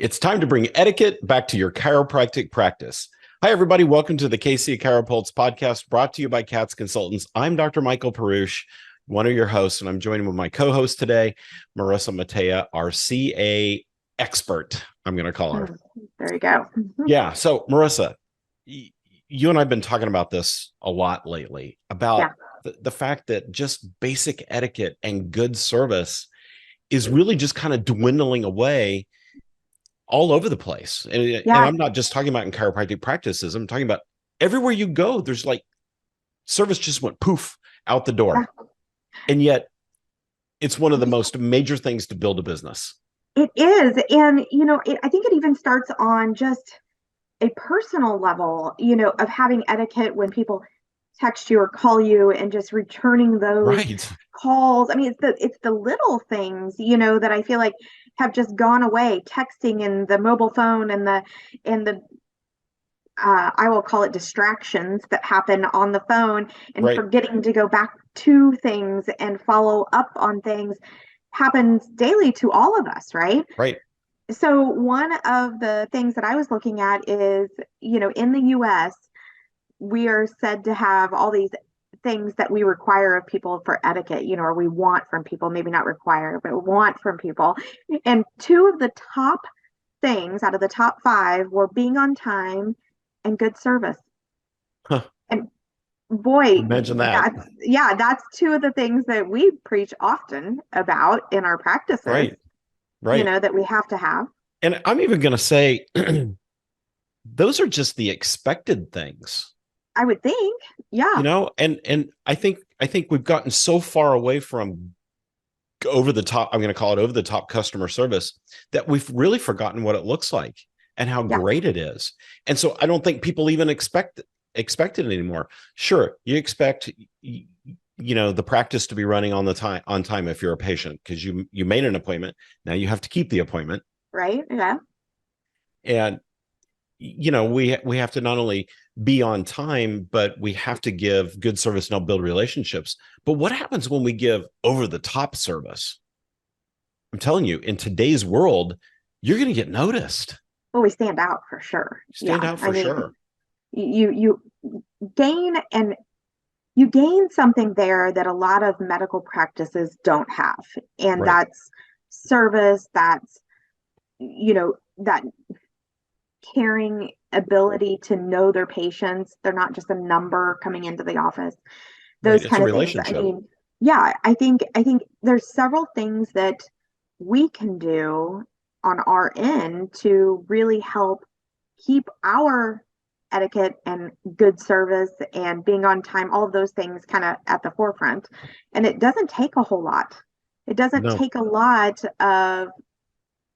It's time to bring etiquette back to your chiropractic practice. Hi, everybody. Welcome to the KC CHIROpulse podcast brought to you by CATS Consultants. I'm Dr. Michael Perusich, one of your hosts, and I'm joined with my co-host today, Marisa Mateja, our CA expert, I'm going to call her. There you go. Yeah. So, Marisa, you and I have been talking about this a lot lately, about the fact that just basic etiquette and good service is really just kind of dwindling away all over the place. And I'm not just talking about in chiropractic practices. I'm talking about everywhere you go, there's like service just went poof out the door. And yet it's one of the most major things to build a business. It is. And, I think it even starts on just a personal level, of having etiquette when people text you or call you and just returning those calls. I mean, it's the little things, that I feel like have just gone away. Texting and the mobile phone and the I will call it distractions that happen on the phone, and forgetting to go back to things and follow up on things happens daily to all of us, right? Right. So one of the things that I was looking at is, in the US, we are said to have all these things that we require of people for etiquette, or we want from people, maybe not require, but want from people. And two of the top things out of the top 5 were being on time and good service. Huh. And boy, imagine that. That's two of the things that we preach often about in our practices. Right. That we have to have. And I'm even going to say, those are just the expected things. I would think, and I think we've gotten so far away from over the top, I'm going to call it over the top customer service, that we've really forgotten what it looks like and how great it is. And so I don't think people even expect it anymore. Sure, you expect the practice to be running on time if you're a patient, because you made an appointment. Now you have to keep the appointment. Right. Yeah. And we have to not only be on time, but we have to give good service and help build relationships. But what happens when we give over the top service? I'm telling you, in today's world, you're going to get noticed. Well, we stand out for sure. Stand out for sure. You gain something there that a lot of medical practices don't have. And that's service, that's, that caring ability to know their patients. They're not just a number coming into the office. Those kind of things. I mean, I think there's several things that we can do on our end to really help keep our etiquette and good service and being on time, all of those things kind of at the forefront. And it doesn't take a whole lot. It doesn't take a lot of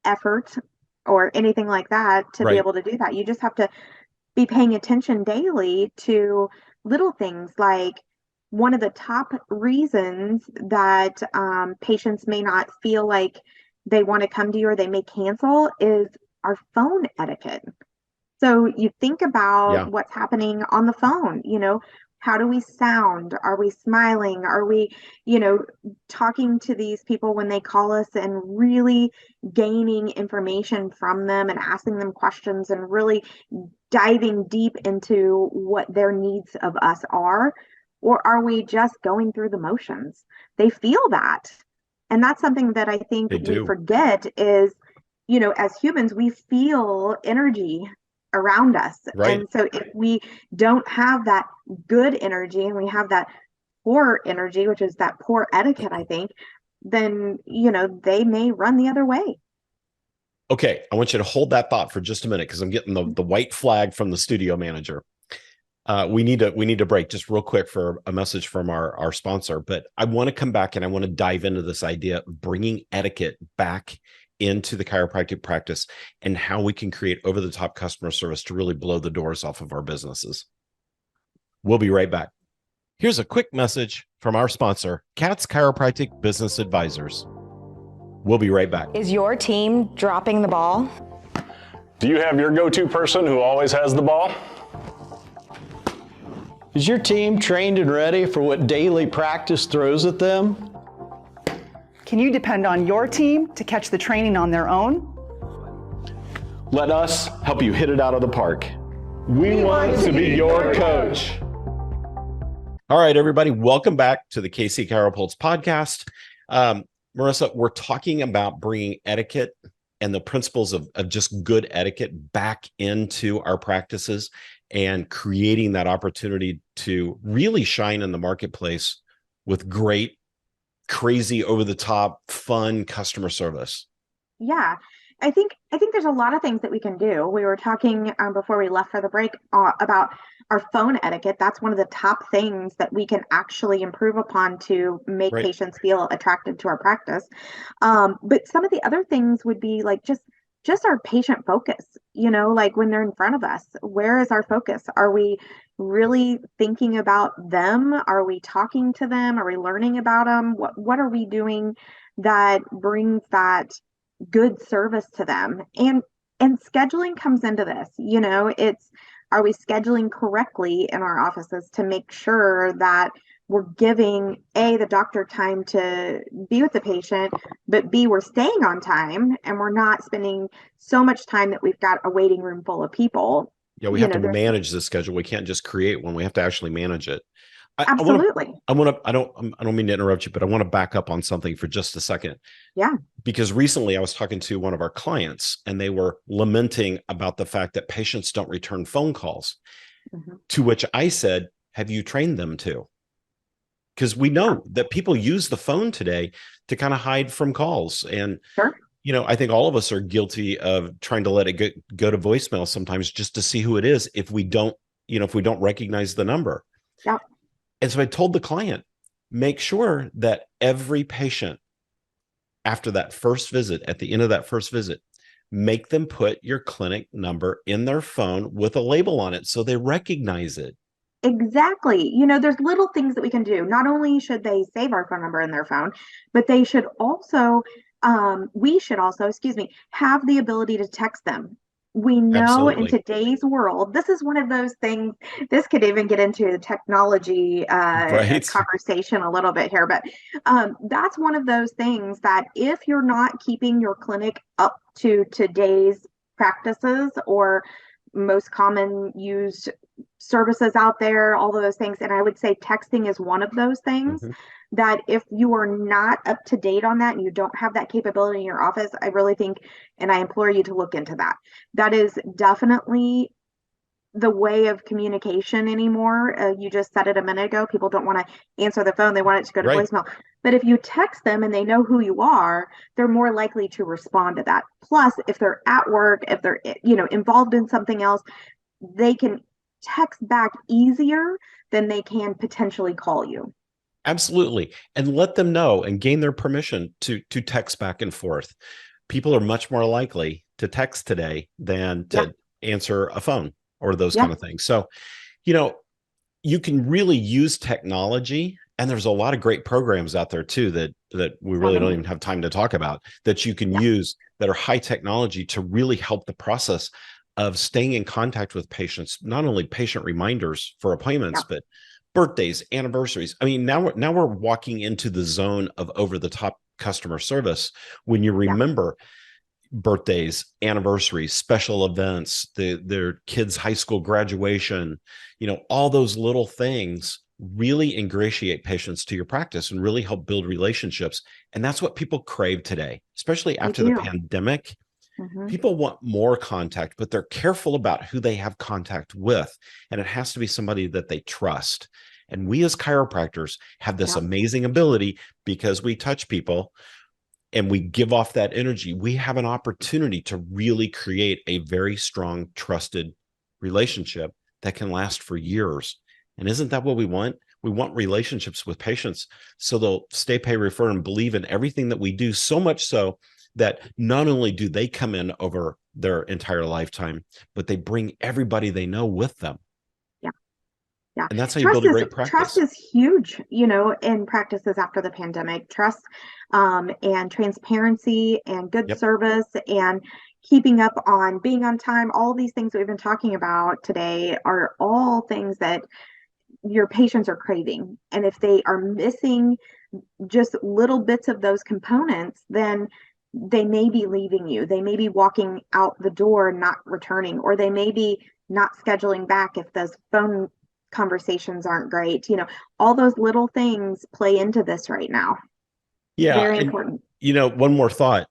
effort or anything like that to be able to do that. You just have to be paying attention daily to little things. Like, one of the top reasons that patients may not feel like they want to come to you or they may cancel is our phone etiquette. So you think about what's happening on the phone, how do we sound? Are we smiling? Are we, talking to these people when they call us and really gaining information from them and asking them questions and really diving deep into what their needs of us are? Or are we just going through the motions? They feel that. And that's something that I think we forget is, as humans, we feel energy around us. And so if we don't have that good energy and we have that poor energy, which is that poor etiquette, I think, then, they may run the other way. Okay. I want you to hold that thought for just a minute, because I'm getting the white flag from the studio manager. We need to break just real quick for a message from our sponsor, but I want to come back and I want to dive into this idea of bringing etiquette back into the chiropractic practice and how we can create over-the-top customer service to really blow the doors off of our businesses. We'll be right back. Here's a quick message from our sponsor, CATS Chiropractic Business Advisors. We'll be right back. Is your team dropping the ball? Do you have your go-to person who always has the ball? Is your team trained and ready for what daily practice throws at them? Can you depend on your team to catch the training on their own? Let us help you hit it out of the park. We want to be your coach. All right, everybody, welcome back to the KC CHIROpulse podcast. Marisa, we're talking about bringing etiquette and the principles of just good etiquette back into our practices and creating that opportunity to really shine in the marketplace with great, crazy, over-the-top, fun customer service. Yeah, I think there's a lot of things that we can do. We were talking before we left for the break about our phone etiquette. That's one of the top things that we can actually improve upon to make patients feel attracted to our practice. But some of the other things would be like just our patient focus, like when they're in front of us, where is our focus? Are we really thinking about them? Are we talking to them? Are we learning about them? What are we doing that brings that good service to them? And scheduling comes into this. It's, are we scheduling correctly in our offices to make sure that we're giving the doctor time to be with the patient, but B, we're staying on time and we're not spending so much time that we've got a waiting room full of Yeah, we have to manage the schedule. We can't just create one. We have to actually manage it. Absolutely. I don't mean to interrupt you, but I want to back up on something for just a second. Yeah. Because recently I was talking to one of our clients and they were lamenting about the fact that patients don't return phone calls. To which I said, have you trained them to? Because we know that people use the phone today to kind of hide from calls. And, I think all of us are guilty of trying to let it go to voicemail sometimes just to see who it is if we don't recognize the number. Yeah. And so I told the client, make sure that every patient after that first visit, at the end of that first visit, make them put your clinic number in their phone with a label on it so they recognize it. Exactly. There's little things that we can do. Not only should they save our phone number in their phone, but they should also, we should also, have the ability to text them. We know in today's world, this is one of those things, this could even get into the technology conversation a little bit here, but that's one of those things that if you're not keeping your clinic up to today's practices or most common used services out there, all of those things, and I would say texting is one of those things. That if you are not up to date on that and you don't have that capability in your office, I really think, and I implore you to look into that. That is definitely the way of communication anymore. You just said it a minute ago. People don't want to answer the phone. They want it to go to voicemail. But if you text them and they know who you are, they're more likely to respond to that. Plus, if they're at work, if they're, involved in something else, they can text back easier than they can potentially call you. Absolutely. And let them know and gain their permission to text back and forth. People are much more likely to text today than to answer a phone or those kind of things. So, you can really use technology, and there's a lot of great programs out there too that we really don't even have time to talk about, that you can use that are high technology to really help the process of staying in contact with patients, not only patient reminders for appointments, but birthdays, anniversaries. I mean, now we're walking into the zone of over-the-top customer service when you remember birthdays, anniversaries, special events, their kids' high school graduation, all those little things really ingratiate patients to your practice and really help build relationships. And that's what people crave today, especially after the pandemic. People want more contact, but they're careful about who they have contact with. And it has to be somebody that they trust. And we as chiropractors have this amazing ability, because we touch people and we give off that energy. We have an opportunity to really create a very strong, trusted relationship that can last for years. And isn't that what we want? We want relationships with patients so they'll stay, pay, refer, and believe in everything that we do, so much so that not only do they come in over their entire lifetime, but they bring everybody they know with them. Yeah. And that's how you build a great practice. Trust is huge, in practices after the pandemic. Trust and transparency and good service and keeping up on being on time. All these things that we've been talking about today are all things that your patients are craving. And if they are missing just little bits of those components, then they may be leaving you. They may be walking out the door and not returning, or they may be not scheduling back if those phone conversations aren't great. All those little things play into this right now. Yeah. Very important. One more thought.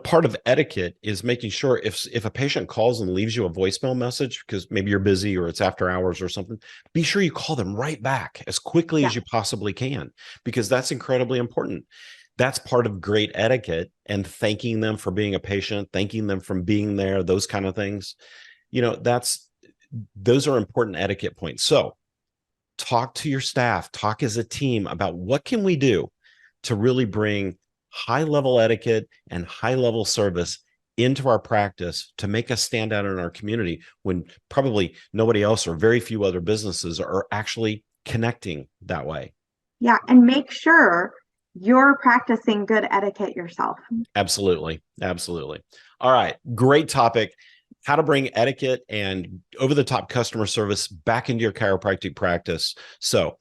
Part of etiquette is making sure if a patient calls and leaves you a voicemail message because maybe you're busy or it's after hours or something, be sure you call them right back as quickly as you possibly can, because that's incredibly important. That's part of great etiquette, and thanking them for being a patient, thanking them for being there, those kind of things. Those are important etiquette points. So talk to your staff, talk as a team about what can we do to really bring high level etiquette and high level service into our practice to make us stand out in our community when probably nobody else or very few other businesses are actually connecting that way. Yeah. And make sure you're practicing good etiquette yourself. Absolutely. Absolutely. All right. Great topic. How to bring etiquette and over-the-top customer service back into your chiropractic practice. So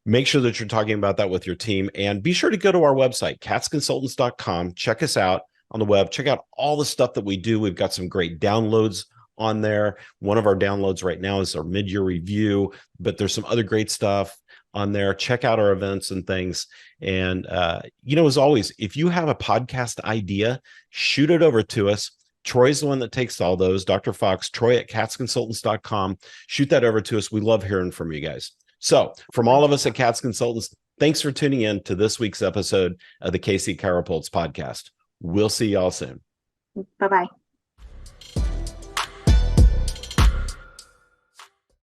make sure that you're talking about that with your team, and be sure to go to our website, katzconsultants.com. Check us out on the web. Check out all the stuff that we do. We've got some great downloads on there. One of our downloads right now is our mid-year review, but there's some other great stuff on there. Check out our events and things. And, as always, if you have a podcast idea, shoot it over to us. Troy's the one that takes all those. Dr. Fox, Troy at katzconsultants.com. Shoot that over to us. We love hearing from you guys. So from all of us at Katz Consultants, thanks for tuning in to this week's episode of the KC CHIROpulse podcast. We'll see y'all soon. Bye-bye.